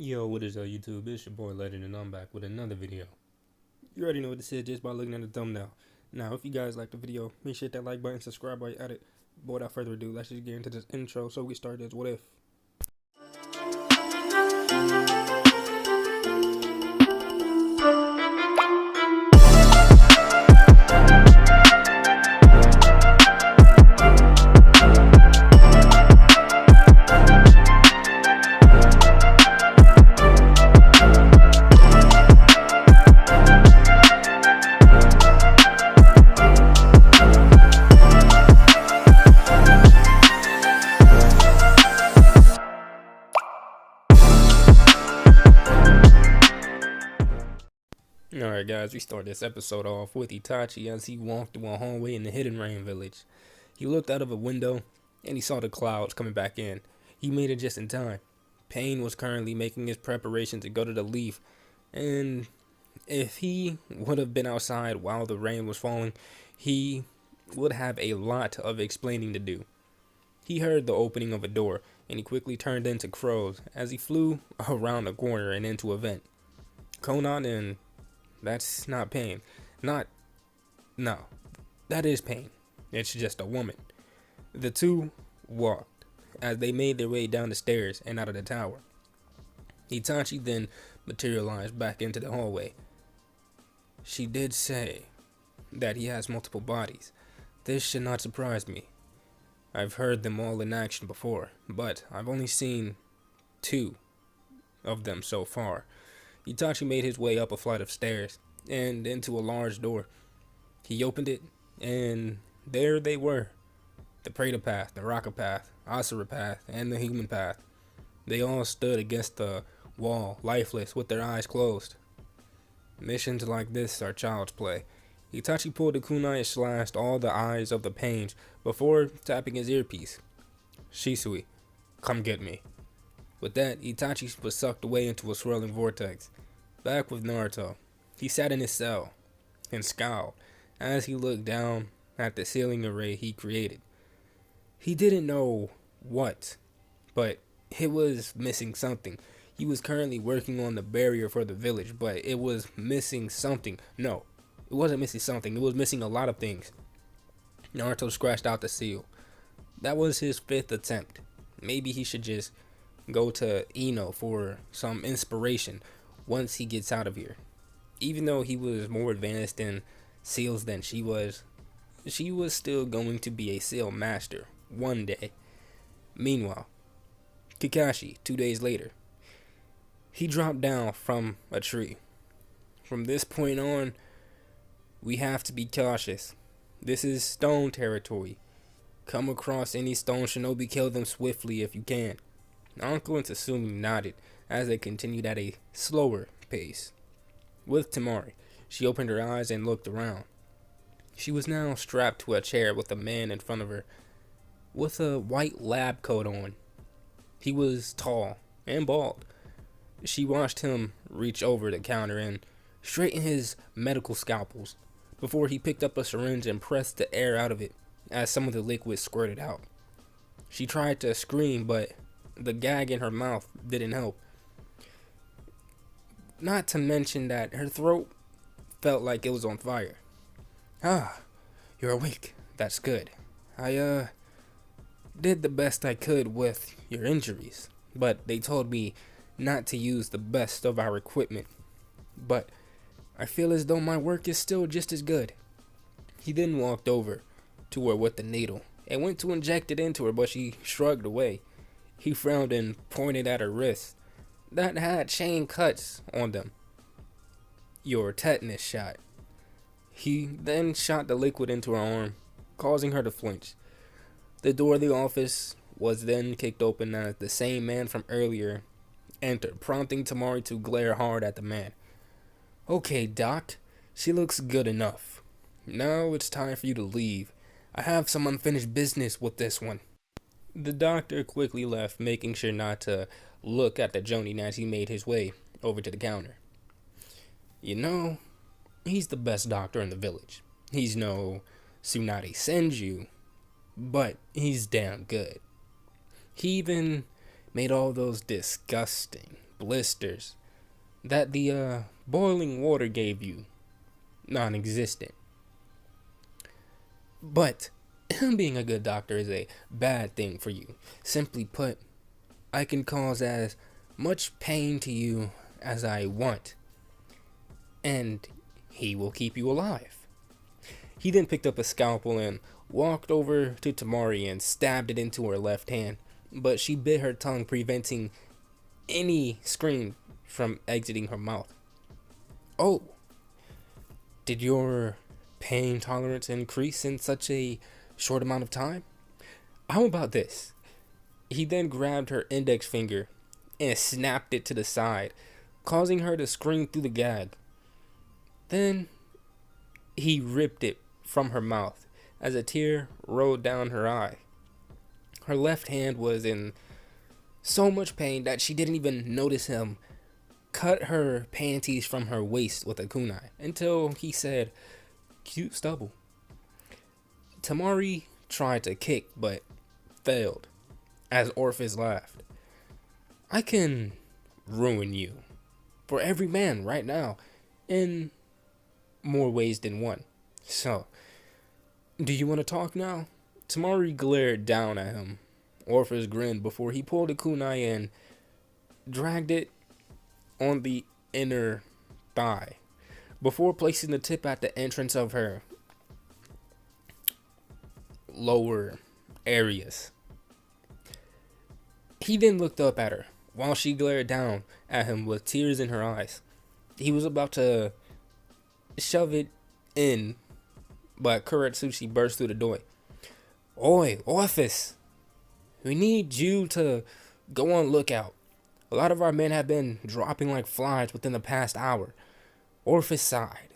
Yo, what is up, YouTube? It's your boy Legend, and I'm back with another video. You already know what this is just by looking at the thumbnail. Now, if you guys like the video, make sure to hit that like button, subscribe while you're at it. But without further ado, let's just get into this intro so we start this What If. Alright guys, we start this episode off with Itachi as he walked through a hallway in the Hidden Rain village. He looked out of a window and he saw the clouds coming back in. He made it just in time. Pain was currently making his preparation to go to the Leaf, and if he would have been outside while the rain was falling, he would have a lot of explaining to do. He heard the opening of a door and he quickly turned into crows as he flew around a corner and into a vent. Conan and that's not pain. No, that is pain. It's just a woman. The two walked as they made their way down the stairs and out of the tower. Itachi then materialized back into the hallway. She did say that he has multiple bodies. This should not surprise me. I've heard them all in action before, but I've only seen 2 of them so far. Itachi made his way up a flight of stairs and into a large door. He opened it, and there they were. The Preta path, the Raka path, Asura path, and the human path. They all stood against the wall, lifeless, with their eyes closed. Missions like this are child's play. Itachi pulled a kunai and slashed all the eyes of the pains before tapping his earpiece. Shisui, come get me. With that, Itachi was sucked away into a swirling vortex. Back with Naruto, he sat in his cell and scowled as he looked down at the ceiling array he created. He didn't know what, but it was missing something. He was currently working on the barrier for the village, but it was missing something. No, it wasn't missing something. It was missing a lot of things. Naruto scratched out the seal. That was his 5th attempt. Maybe he should just go to Ino for some inspiration once he gets out of here. Even though he was more advanced in seals than she was still going to be a seal master one day. Meanwhile, Kakashi, 2 days later, he dropped down from a tree. From this point on, we have to be cautious. This is stone territory. Come across any stone shinobi, kill them swiftly if you can. Uncle and Tatsumi nodded as they continued at a slower pace. With Temari, she opened her eyes and looked around. She was now strapped to a chair with a man in front of her with a white lab coat on. He was tall and bald. She watched him reach over the counter and straighten his medical scalpels before he picked up a syringe and pressed the air out of it as some of the liquid squirted out. She tried to scream, but the gag in her mouth didn't help. Not to mention that her throat felt like it was on fire. Ah, you're awake. That's good. I did the best I could with your injuries, but they told me not to use the best of our equipment. But I feel as though my work is still just as good. He then walked over to her with the needle and went to inject it into her, but she shrugged away. He frowned and pointed at her wrist that had chain cuts on them. Your tetanus shot. He then shot the liquid into her arm, causing her to flinch. The door of the office was then kicked open as the same man from earlier entered, prompting Temari to glare hard at the man. Okay, Doc, she looks good enough. Now it's time for you to leave. I have some unfinished business with this one. The doctor quickly left, making sure not to look at the Jonin as he made his way over to the counter. You know, he's the best doctor in the village. He's no Tsunade Senju, but he's damn good. He even made all those disgusting, blisters that the boiling water gave you, non-existent. But him being a good doctor is a bad thing for you. Simply put, I can cause as much pain to you as I want, and he will keep you alive. He then picked up a scalpel and walked over to Tamari and stabbed it into her left hand, but she bit her tongue, preventing any scream from exiting her mouth. Oh, did your pain tolerance increase in such a short amount of time? How about this? He then grabbed her index finger and snapped it to the side, causing her to scream through the gag. Then he ripped it from her mouth as a tear rolled down her eye. Her left hand was in so much pain that she didn't even notice him cut her panties from her waist with a kunai until he said, "Cute stubble." Tamari tried to kick but failed as Orpheus laughed. I can ruin you for every man right now in more ways than one. So, do you want to talk now? Tamari glared down at him. Orpheus grinned before he pulled a kunai and dragged it on the inner thigh before placing the tip at the entrance of her lower areas. He then looked up at her while she glared down at him with tears in her eyes. He was about to shove it in, but Kuratsuchi burst through the door. Oi, Orpheus! We need you to go on lookout. A lot of our men have been dropping like flies within the past hour. Orpheus sighed.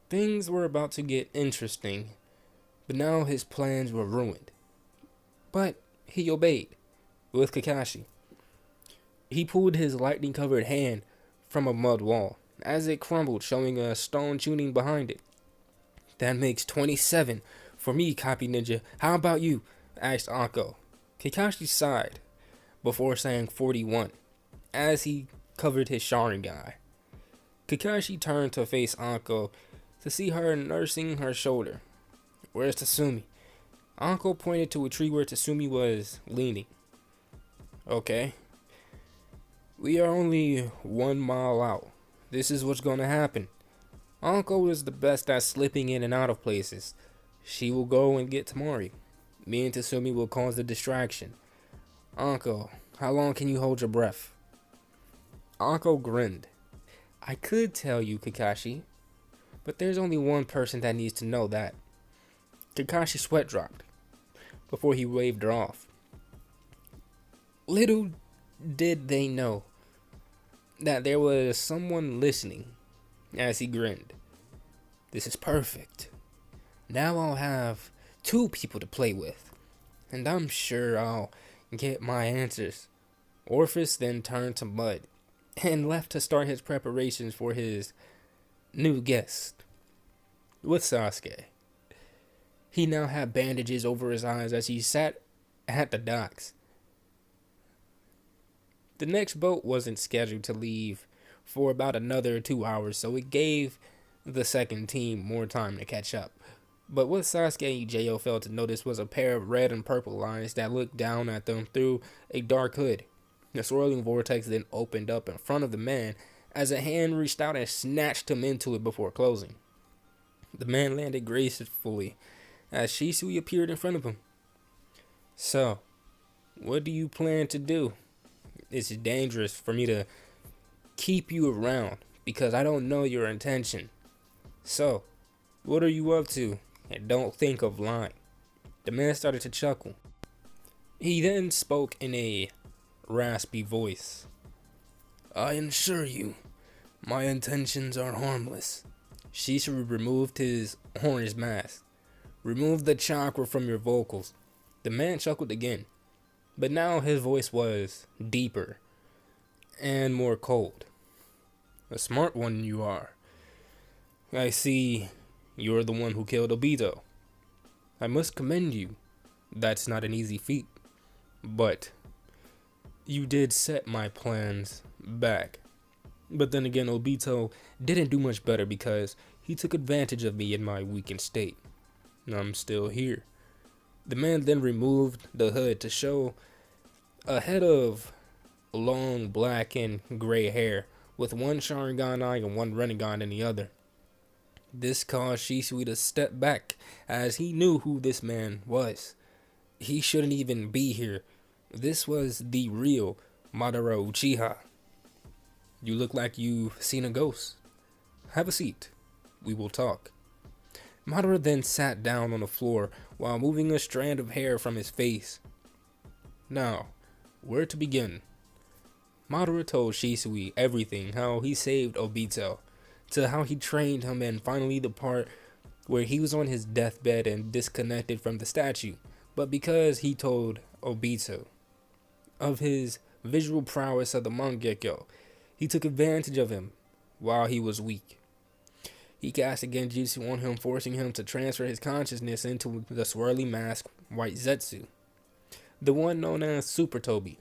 Things were about to get interesting, but now his plans were ruined. But he obeyed, with Kakashi. He pulled his lightning-covered hand from a mud wall as it crumbled, showing a stone tuning behind it. That makes 27 for me, Copy Ninja. How about you? Asked Anko. Kakashi sighed before saying 41 as he covered his Sharingan. Kakashi turned to face Anko to see her nursing her shoulder. Where's Tatsumi? Anko pointed to a tree where Tatsumi was leaning. Okay. We are only 1 mile out. This is what's gonna happen. Anko is the best at slipping in and out of places. She will go and get Tamari. Me and Tatsumi will cause the distraction. Anko, how long can you hold your breath? Anko grinned. I could tell you, Kakashi, but there's only one person that needs to know that. Kakashi's sweat dropped before he waved her off. Little did they know that there was someone listening as he grinned. This is perfect. Now I'll have 2 people to play with, and I'm sure I'll get my answers. Orpheus then turned to Mud and left to start his preparations for his new guest with Sasuke. He now had bandages over his eyes as he sat at the docks. The next boat wasn't scheduled to leave for about another 2 hours, so it gave the second team more time to catch up. But what Sasuke and Jo failed to notice was a pair of red and purple lines that looked down at them through a dark hood. The swirling vortex then opened up in front of the man as a hand reached out and snatched him into it before closing. The man landed gracefully as Shisui appeared in front of him. So, what do you plan to do? It's dangerous for me to keep you around because I don't know your intention. So, what are you up to? And don't think of lying. The man started to chuckle. He then spoke in a raspy voice. I assure you, my intentions are harmless. Shisui removed his orange mask. Remove the chakra from your vocals. The man chuckled again, but now his voice was deeper and more cold. A smart one you are. I see you're the one who killed Obito. I must commend you. That's not an easy feat. But you did set my plans back. But then again, Obito didn't do much better because he took advantage of me in my weakened state. I'm still here. The man then removed the hood to show a head of long black and gray hair with one Sharingan eye and one Rinnegan in the other. This caused Shisui to step back as he knew who this man was. He shouldn't even be here. This was the real Madara Uchiha. You look like you've seen a ghost. Have a seat. We will talk. Madara then sat down on the floor while moving a strand of hair from his face. Now, where to begin? Madara told Shisui everything, how he saved Obito, to how he trained him, and finally the part where he was on his deathbed and disconnected from the statue. But because he told Obito of his visual prowess of the Mangekyo, he took advantage of him while he was weak. He cast a genjutsu on him, forcing him to transfer his consciousness into the swirly mask White Zetsu, the one known as Super Toby.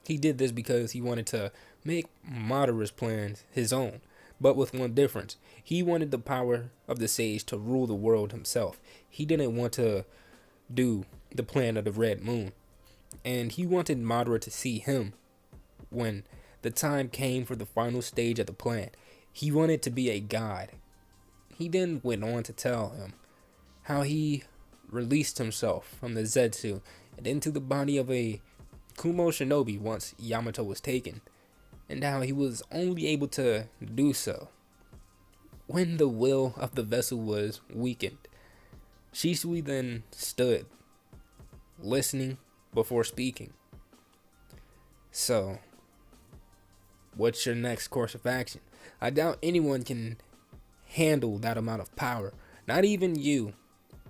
He did this because he wanted to make Madara's plans his own, but with one difference. He wanted the power of the sage to rule the world himself. He didn't want to do the plan of the Red Moon, and he wanted Madara to see him when the time came for the final stage of the plan. He wanted to be a god. He then went on to tell him how he released himself from the Zetsu and into the body of a Kumo shinobi once Yamato was taken, and how he was only able to do so when the will of the vessel was weakened. Shisui then stood, listening before speaking. So, what's your next course of action? I doubt anyone can handle that amount of power. Not even you.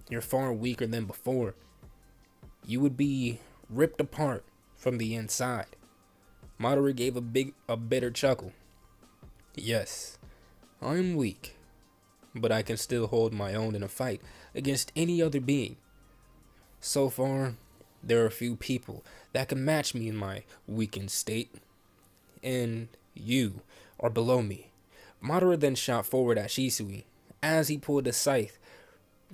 You're far weaker than before. You would be ripped apart from the inside. Madara gave a bitter chuckle. Yes, I'm weak, but I can still hold my own in a fight against any other being. So far, there are a few people that can match me in my weakened state, and you are below me. Madara then shot forward at Shisui as he pulled a scythe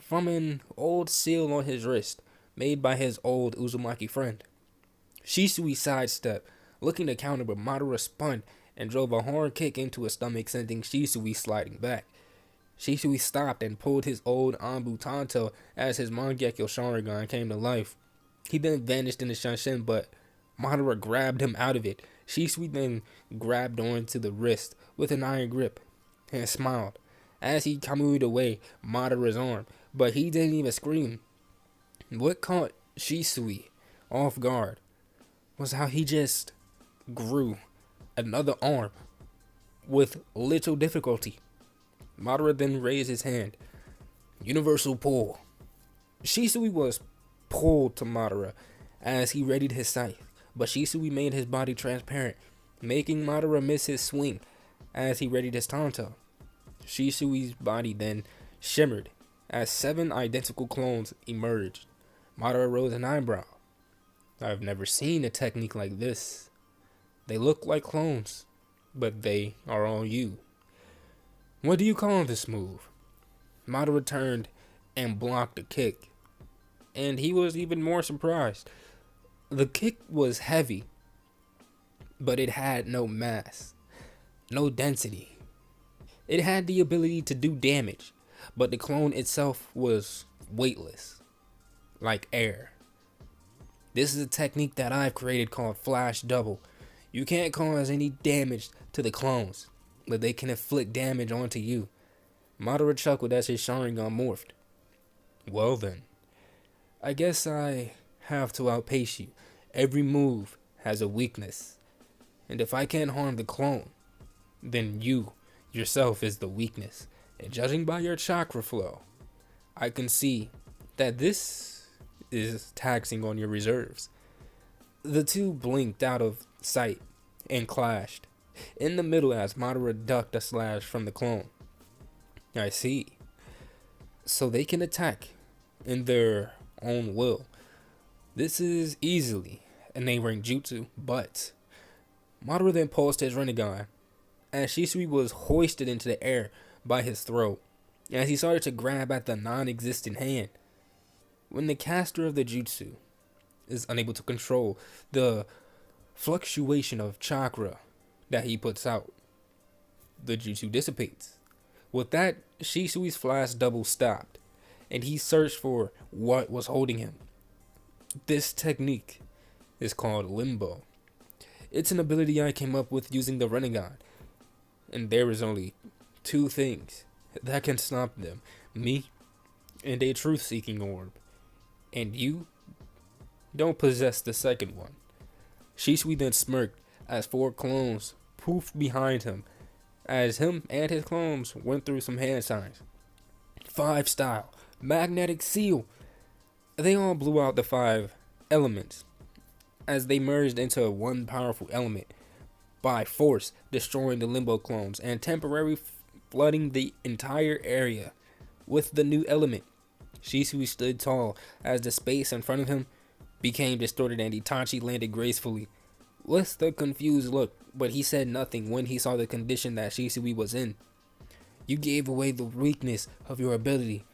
from an old seal on his wrist made by his old Uzumaki friend. Shisui sidestepped, looking to counter, but Madara spun and drove a hard kick into his stomach, sending Shisui sliding back. Shisui stopped and pulled his old Anbu Tanto as his Mangekyo Sharingan came to life. He then vanished in the Shanshin, but Madara grabbed him out of it. Shisui then grabbed onto the wrist with an iron grip and smiled as he kamued away Madara's arm, but he didn't even scream. What caught Shisui off guard was how he just grew another arm with little difficulty. Madara then raised his hand. Universal pull. Shisui was pulled to Madara as he readied his scythe, but Shisui made his body transparent, making Madara miss his swing as he readied his Tanto. Shisui's body then shimmered as 7 identical clones emerged. Madara rose an eyebrow. I've never seen a technique like this. They look like clones, but they are all you. What do you call this move? Madara turned and blocked a kick, and he was even more surprised. The kick was heavy, but it had no mass, no density. It had the ability to do damage, but the clone itself was weightless, like air. This is a technique that I've created called Flash Double. You can't cause any damage to the clones, but they can inflict damage onto you. Madara chuckled as his Sharingan morphed. Well then, I guess I have to outpace you. Every move has a weakness, and if I can't harm the clone, then you yourself is the weakness. And judging by your chakra flow, I can see that this is taxing on your reserves. The two blinked out of sight and clashed in the middle as Madara ducked a slash from the clone. I see. So they can attack in their own will. This is easily a neighboring jutsu, but Madara then pulsed his Rinnegan, as Shisui was hoisted into the air by his throat, as he started to grab at the non-existent hand. When the caster of the jutsu is unable to control the fluctuation of chakra that he puts out, the jutsu dissipates. With that, Shisui's flash double stopped, and he searched for what was holding him. This technique is called limbo. It's an ability I came up with using the Rinnegan, and there is only two things that can stop them: me and a truth-seeking orb. And you don't possess the second one. Shisui then smirked as 4 clones poofed behind him, as him and his clones went through some hand signs. 5 style, magnetic seal. They all blew out the 5 elements as they merged into one powerful element by force, destroying the limbo clones and temporarily flooding the entire area with the new element. Shisui stood tall as the space in front of him became distorted and Itachi landed gracefully with a confused look, but he said nothing when he saw the condition that Shisui was in. You gave away the weakness of your ability.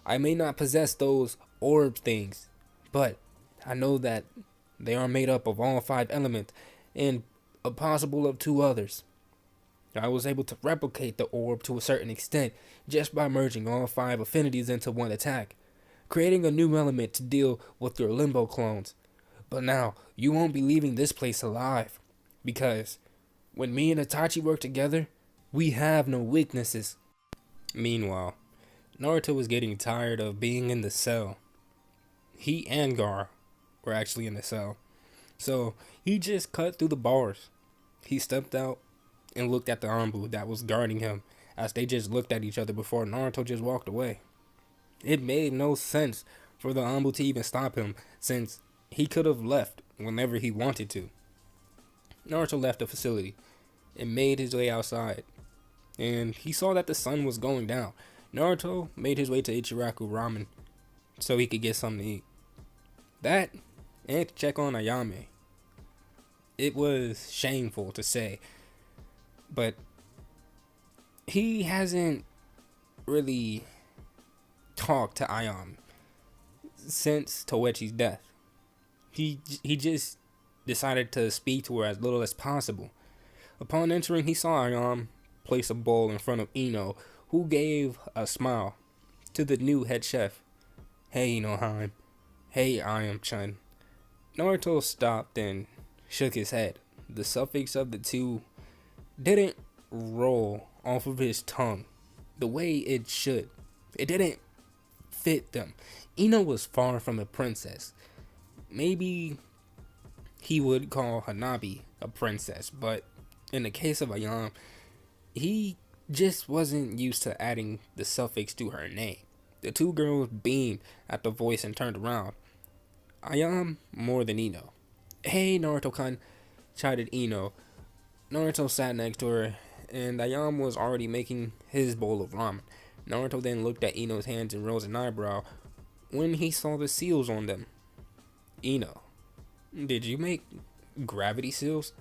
I may not possess those orb things, but I know that they are made up of all 5 elements and a possible of 2 others. I was able to replicate the orb to a certain extent just by merging all 5 affinities into one attack, creating a new element to deal with your limbo clones. But now, you won't be leaving this place alive, because when me and Itachi work together, we have no weaknesses. Meanwhile, Naruto was getting tired of being in the cell. He and Gar were actually in the cell, so he just cut through the bars. He stepped out and looked at the Anbu that was guarding him, as they just looked at each other before Naruto just walked away. It made no sense for the Anbu to even stop him, since he could have left whenever he wanted to. Naruto left the facility and made his way outside, and he saw that the sun was going down. Naruto made his way to Ichiraku Ramen so he could get something to eat. That, and to check on Ayame. It was shameful to say, but he hasn't really talked to Ayame since Toechi's death. He just decided to speak to her as little as possible. Upon entering, he saw Ayame place a bowl in front of Ino, who gave a smile to the new head chef. Hey Inoheim. Hey Ayame-chan. Naruto stopped and shook his head. The suffix of the two didn't roll off of his tongue the way it should. It didn't fit them. Ino was far from a princess. Maybe he would call Hanabi a princess, but in the case of Ayame, he just wasn't used to adding the suffix to her name. The two girls beamed at the voice and turned around. Ayame more than Ino. Hey Naruto-kun, chided Ino. Naruto sat next to her, and Ayame was already making his bowl of ramen. Naruto then looked at Ino's hands and rose an eyebrow when he saw the seals on them. Ino, did you make gravity seals?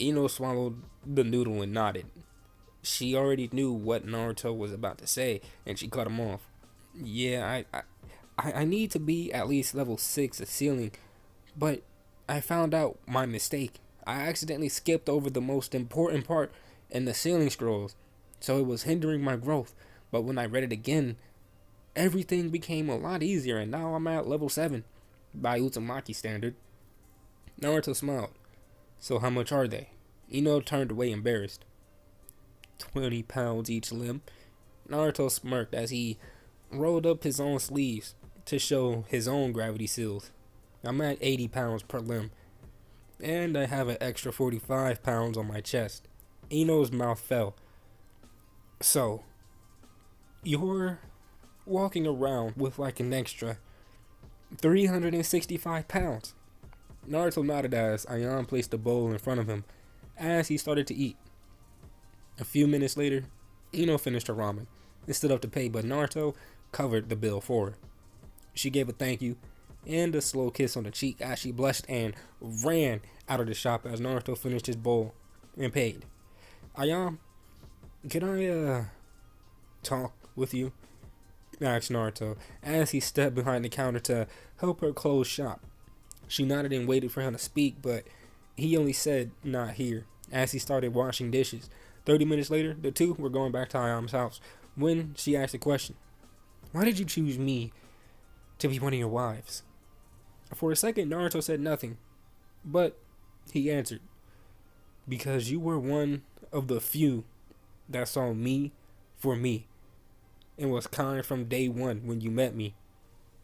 Ino swallowed the noodle and nodded. She already knew what Naruto was about to say, and she cut him off. Yeah, I need to be at least level 6 at sealing, but I found out my mistake. I accidentally skipped over the most important part in the sealing scrolls, so it was hindering my growth. But when I read it again, everything became a lot easier, and now I'm at level 7 by Uzumaki standard. Naruto smiled. So how much are they? Ino turned away embarrassed. 20 pounds each limb. Naruto smirked as he rolled up his own sleeves to show his own gravity seals. I'm at 80 pounds per limb, and I have an extra 45 pounds on my chest. Ino's mouth fell. So, you're walking around with like an extra 365 pounds. Naruto nodded as Ayame placed the bowl in front of him as he started to eat. A few minutes later, Ino finished her ramen and stood up to pay, but Naruto covered the bill for her. She gave a thank you and a slow kiss on the cheek as she blushed and ran out of the shop as Naruto finished his bowl and paid. Ayam, can I talk with you? Asked Naruto as he stepped behind the counter to help her close shop. She nodded and waited for him to speak, but he only said, "Not here," as he started washing dishes. 30 minutes later, the two were going back to Ayam's house when she asked the question, "Why did you choose me to be one of your wives?" For a second, Naruto said nothing, but he answered, "Because you were one of the few that saw me for me and was kind from day one when you met me.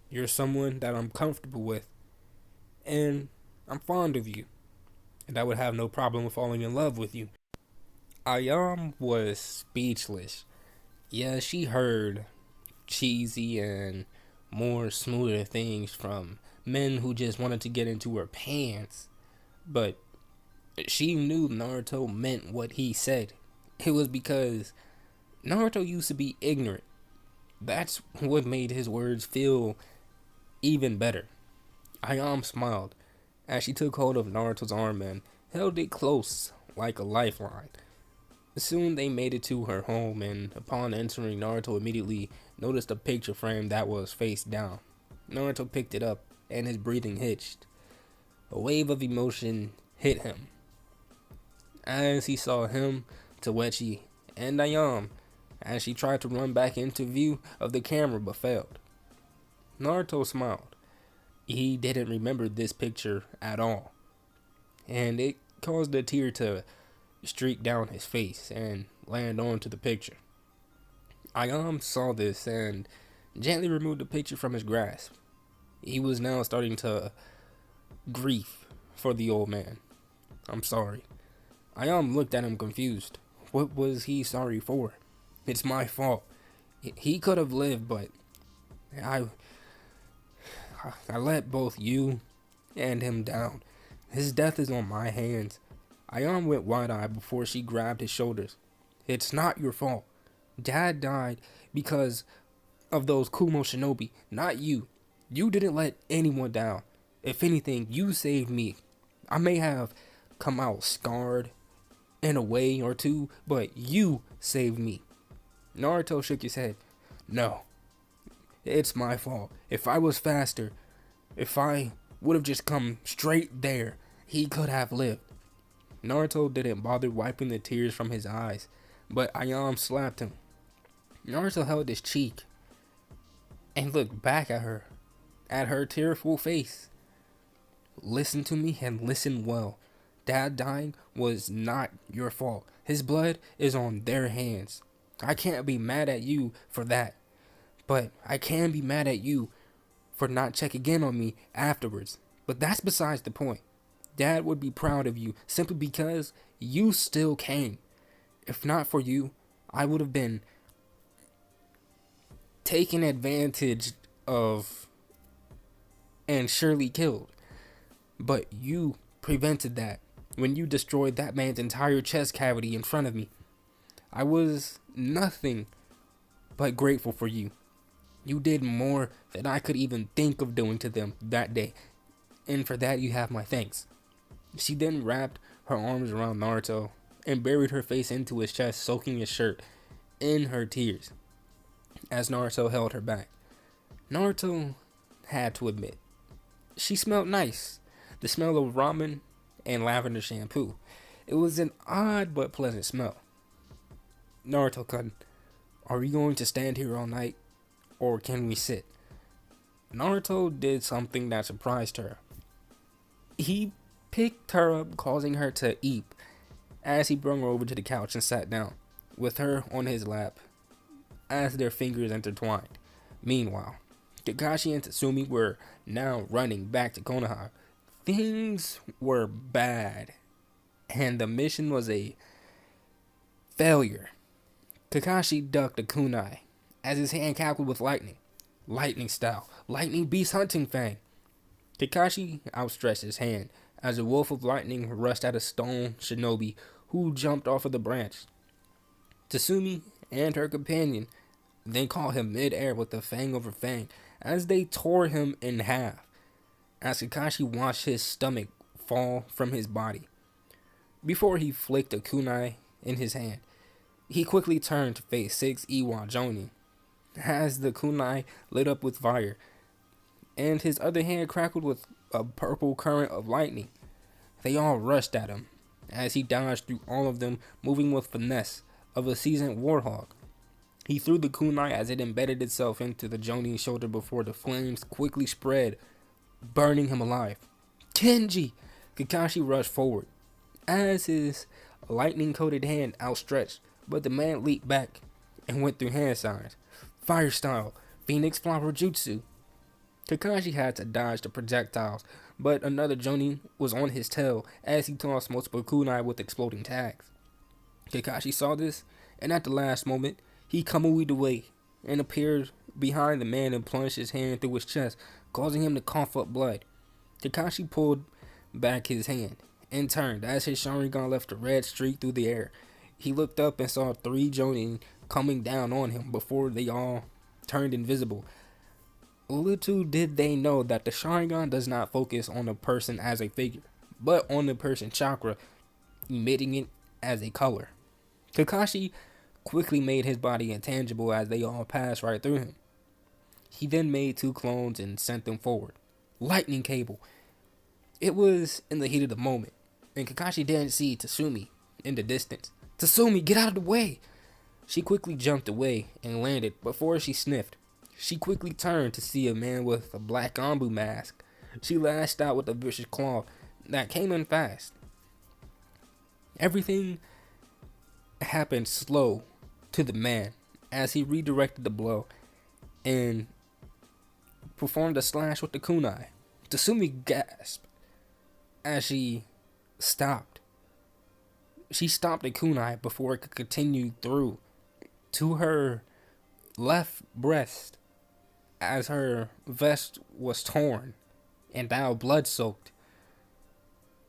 You're someone that I'm comfortable with, and I'm fond of you, and I would have no problem with falling in love with you." Ayam was speechless. Yeah, she heard cheesy and more smoother things from men who just wanted to get into her pants, but she knew Naruto meant what he said. It was because Naruto used to be ignorant. That's what made his words feel even better. Ayam smiled as she took hold of Naruto's arm and held it close like a lifeline. Soon they made it to her home, and upon entering, Naruto immediately noticed a picture frame that was face down. Naruto picked it up, and his breathing hitched. A wave of emotion hit him as he saw him, Toechi, and Ayam as she tried to run back into view of the camera but failed. Naruto smiled. He didn't remember this picture at all, and it caused a tear to streak down his face and land onto the picture. Ayam saw this and gently removed the picture from his grasp. He was now starting to grieve for the old man. "I'm sorry." Ayam looked at him confused. What was he sorry for? "It's my fault. He could have lived, but I let both you and him down. His death is on my hands." Ayam went wide-eyed before she grabbed his shoulders. "It's not your fault. Dad died because of those Kumo shinobi, not you. You didn't let anyone down. If anything, you saved me. I may have come out scarred in a way or two, but you saved me." Naruto shook his head. "No, it's my fault. If I was faster, if I would have just come straight there, he could have lived." Naruto didn't bother wiping the tears from his eyes, but Ayam slapped him. Naruto held his cheek and looked back at her tearful face. "Listen to me and listen well. Dad dying was not your fault. His blood is on their hands. I can't be mad at you for that, but I can be mad at you for not checking in on me afterwards. But that's besides the point. Dad would be proud of you simply because you still came. If not for you, I would have been taken advantage of and surely killed. But you prevented that when you destroyed that man's entire chest cavity in front of me. I was nothing but grateful for you. You did more than I could even think of doing to them that day, and for that you have my thanks." She then wrapped her arms around Naruto and buried her face into his chest, soaking his shirt in her tears as Naruto held her back. Naruto had to admit, she smelled nice. The smell of ramen and lavender shampoo. It was an odd but pleasant smell. "Naruto-kun, are we going to stand here all night, or can we sit?" Naruto did something that surprised her. He picked her up, causing her to eep, as he brought her over to the couch and sat down, with her on his lap, as their fingers intertwined. Meanwhile, Kakashi and Tatsumi were now running back to Konoha. Things were bad, and the mission was a failure. Kakashi ducked a kunai as his hand cackled with lightning. Lightning style. Lightning beast hunting fang. Kakashi outstretched his hand as a wolf of lightning rushed at a stone shinobi who jumped off of the branch. Tatsumi and her companion then caught him mid-air with the fang over fang as they tore him in half. as Kakashi watched his stomach fall from his body. Before he flicked a kunai in his hand, he quickly turned to face 6 Iwa Jonin. As the kunai lit up with fire, and his other hand crackled with a purple current of lightning, they all rushed at him, as he dodged through all of them, moving with finesse of a seasoned warhawk. He threw the kunai as it embedded itself into the Jonin's shoulder before the flames quickly spread, burning him alive. Kenji! Kakashi rushed forward, as his lightning-coated hand outstretched, but the man leaped back and went through hand signs. Fire style, Phoenix Flower Jutsu. Kakashi had to dodge the projectiles, but another Jonin was on his tail as he tossed multiple kunai with exploding tags. Kakashi saw this, and at the last moment, he kamui'd away and appeared behind the man and plunged his hand through his chest, causing him to cough up blood. Kakashi pulled back his hand and turned as his Sharingan left a red streak through the air. He looked up and saw 3 Jonin coming down on him before they all turned invisible. Little did they know that the Sharingan does not focus on a person as a figure, but on the person's chakra, emitting it as a color. Kakashi quickly made his body intangible as they all passed right through him. He then made 2 clones and sent them forward. Lightning cable. It was in the heat of the moment, and Kakashi didn't see Tatsumi in the distance. Tatsumi, get out of the way! She quickly jumped away and landed before she sniffed. She quickly turned to see a man with a black Anbu mask. She lashed out with a vicious claw that came in fast. Everything happened slow to the man as he redirected the blow and performed a slash with the kunai. Tatsumi gasped as she stopped. She stopped the kunai before it could continue through to her left breast as her vest was torn and now blood-soaked.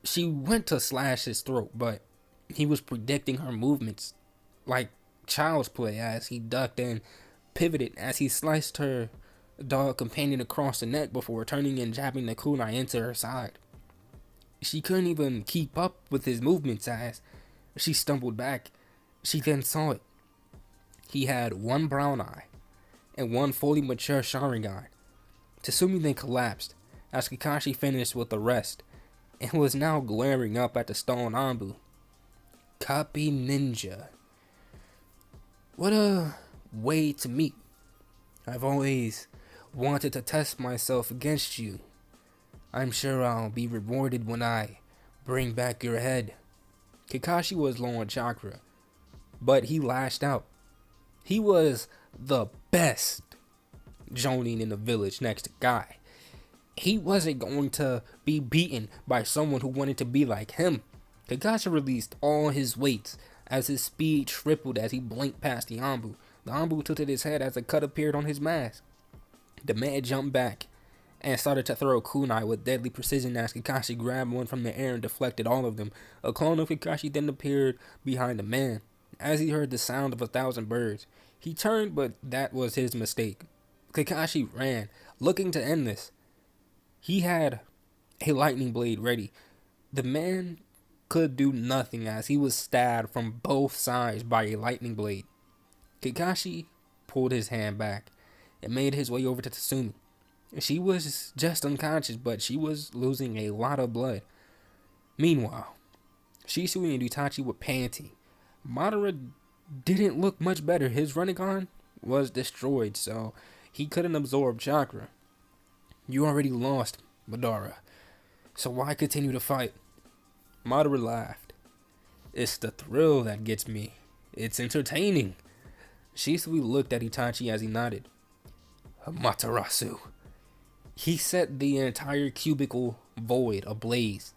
She went to slash his throat, but he was predicting her movements like child's play as he ducked and pivoted as he sliced her dog companion across the neck before turning and jabbing the kunai into her side. She couldn't even keep up with his movements as she stumbled back. She then saw it. He had 1 brown eye and 1 fully mature Sharingan. Tatsumi then collapsed as Kakashi finished with the rest and was now glaring up at the stone Anbu. Copy ninja. What a way to meet. I've always wanted to test myself against you. I'm sure I'll be rewarded when I bring back your head. Kakashi was low on chakra, but he lashed out. He was the best Jonin in the village next to Guy. He wasn't going to be beaten by someone who wanted to be like him. Kakashi released all his weights as his speed tripled as he blinked past the Anbu. The Anbu tilted his head as a cut appeared on his mask. The man jumped back and started to throw a kunai with deadly precision as Kakashi grabbed one from the air and deflected all of them. A clone of Kakashi then appeared behind the man. As he heard the sound of 1,000 birds, he turned, but that was his mistake. Kakashi ran, looking to end this. He had a lightning blade ready. The man could do nothing as he was stabbed from both sides by a lightning blade. Kakashi pulled his hand back and made his way over to Tatsumi. She was just unconscious, but she was losing a lot of blood. Meanwhile, Shisui and Itachi were panting. Madara didn't look much better. His Rinnegan was destroyed, so he couldn't absorb chakra. You already lost, Madara, so why continue to fight? Madara laughed. It's the thrill that gets me. It's entertaining. Shisui looked at Itachi as he nodded. Amaterasu. He set the entire cubicle void ablaze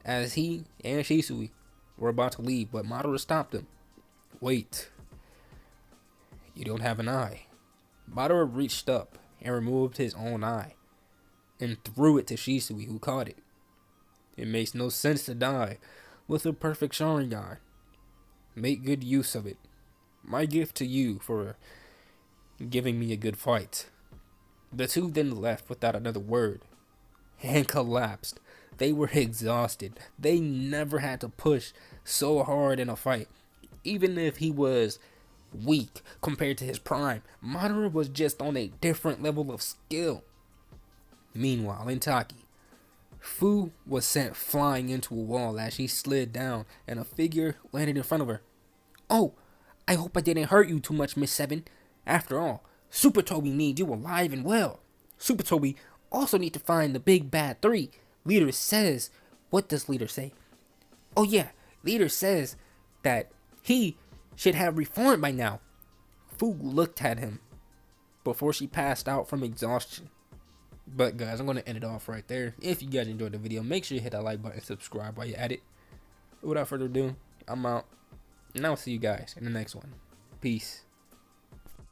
as he and Shisui were about to leave, but Madara stopped him. Wait. You don't have an eye. Madara reached up and removed his own eye and threw it to Shisui, who caught it. It makes no sense to die with a perfect Sharingan. Make good use of it. My gift to you for giving me a good fight. The two then left without another word, and collapsed. They were exhausted. They never had to push so hard in a fight. Even if he was weak compared to his prime, Madara was just on a different level of skill. Meanwhile, in Taki, Fu was sent flying into a wall as she slid down and a figure landed in front of her. "Oh, I hope I didn't hurt you too much, Miss Seven. After all, Super Toby needs you alive and well. Super Toby also need to find the big bad three. Leader says," what does Leader say? "Oh yeah, Leader says that he should have reformed by now." Fu looked at him before she passed out from exhaustion. But guys, I'm going to end it off right there. If you guys enjoyed the video, make sure you hit that like button and subscribe while you're at it. Without further ado, I'm out. And I'll see you guys in the next one. Peace.